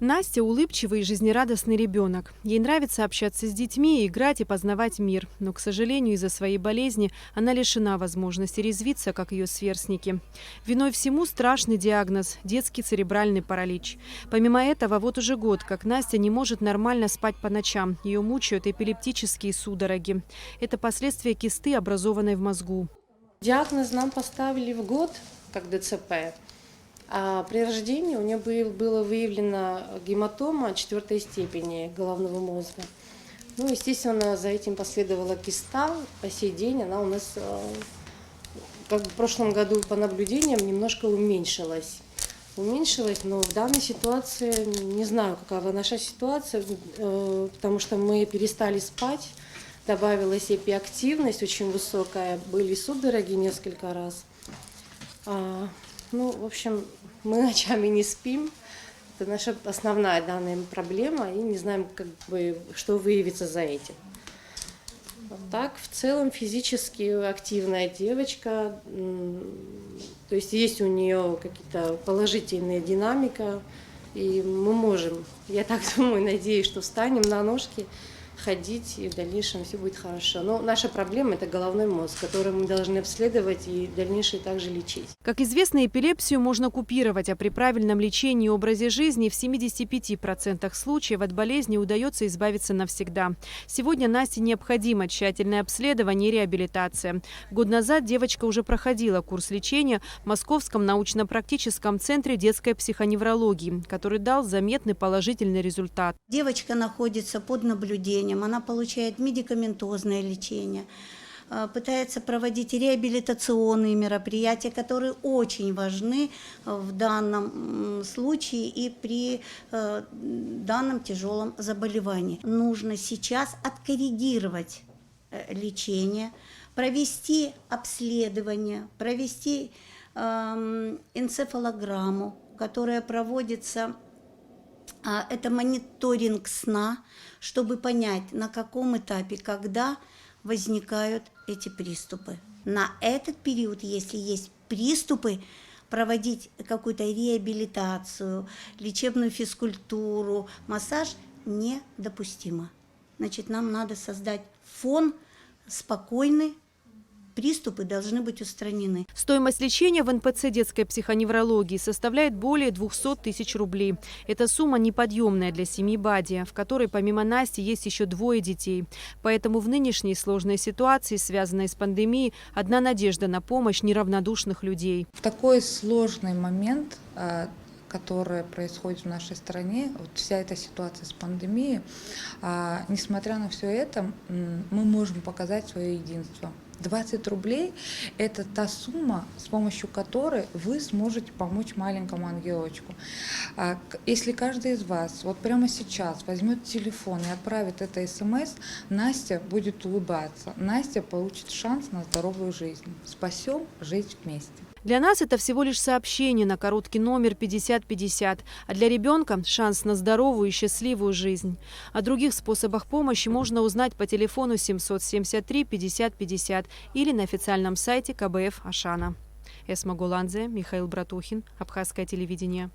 Настя – улыбчивый и жизнерадостный ребенок. Ей нравится общаться с детьми, играть и познавать мир. Но, к сожалению, из-за своей болезни она лишена возможности резвиться, как ее сверстники. Виной всему страшный диагноз – детский церебральный паралич. Помимо этого, вот уже год, как Настя не может нормально спать по ночам. Ее мучают эпилептические судороги. Это последствия кисты, образованной в мозгу. Диагноз нам поставили в год, как ДЦП. А при рождении у нее было выявлена гематома 4-й степени головного мозга. Ну, естественно, за этим последовала киста. По сей день она у нас, как в прошлом году по наблюдениям, немножко уменьшилась. Но в данной ситуации, не знаю, какова наша ситуация, потому что мы перестали спать, добавилась эпиактивность очень высокая, были судороги несколько раз. В общем, мы ночами не спим. Это наша основная данная проблема, и не знаем, что выявится за этим. Вот так, в целом, физически активная девочка. То есть у нее какие-то положительные динамика, и мы можем, я так думаю, надеюсь, что встанем на ножки, ходить, и в дальнейшем все будет хорошо. Но наша проблема – это головной мозг, который мы должны обследовать и в дальнейшем также лечить. Как известно, эпилепсию можно купировать, а при правильном лечении и образе жизни в 75% случаев от болезни удается избавиться навсегда. Сегодня Насте необходимо тщательное обследование и реабилитация. Год назад девочка уже проходила курс лечения в Московском научно-практическом центре детской психоневрологии, который дал заметный положительный результат. Девочка находится под наблюдением. Она получает медикаментозное лечение, пытается проводить реабилитационные мероприятия, которые очень важны в данном случае и при данном тяжелом заболевании. Нужно сейчас откоррегировать лечение, провести обследование, провести энцефалограмму, которая проводится. Это мониторинг сна, чтобы понять, на каком этапе, когда возникают эти приступы. На этот период, если есть приступы, проводить какую-то реабилитацию, лечебную физкультуру, массаж недопустимо. Значит, нам надо создать фон спокойный. Приступы должны быть устранены. Стоимость лечения в НПЦ детской психоневрологии составляет более 200 тысяч рублей. Эта сумма неподъемная для семьи Бади, в которой помимо Насти есть еще 2 детей. Поэтому в нынешней сложной ситуации, связанной с пандемией, одна надежда на помощь неравнодушных людей. В такой сложный момент, которое происходит в нашей стране, вот вся эта ситуация с пандемией, несмотря на все это, мы можем показать свое единство. 20 рублей – это та сумма, с помощью которой вы сможете помочь маленькому ангелочку. Если каждый из вас вот прямо сейчас возьмет телефон и отправит это СМС, Настя будет улыбаться. Настя получит шанс на здоровую жизнь. Спасем жить вместе. Для нас это всего лишь сообщение на короткий номер 5050, а для ребенка – шанс на здоровую и счастливую жизнь. О других способах помощи можно узнать по телефону 773 50 50 или на официальном сайте КБФ Ашана. Эсма Гуладзе, Михаил Братухин, Абхазское телевидение.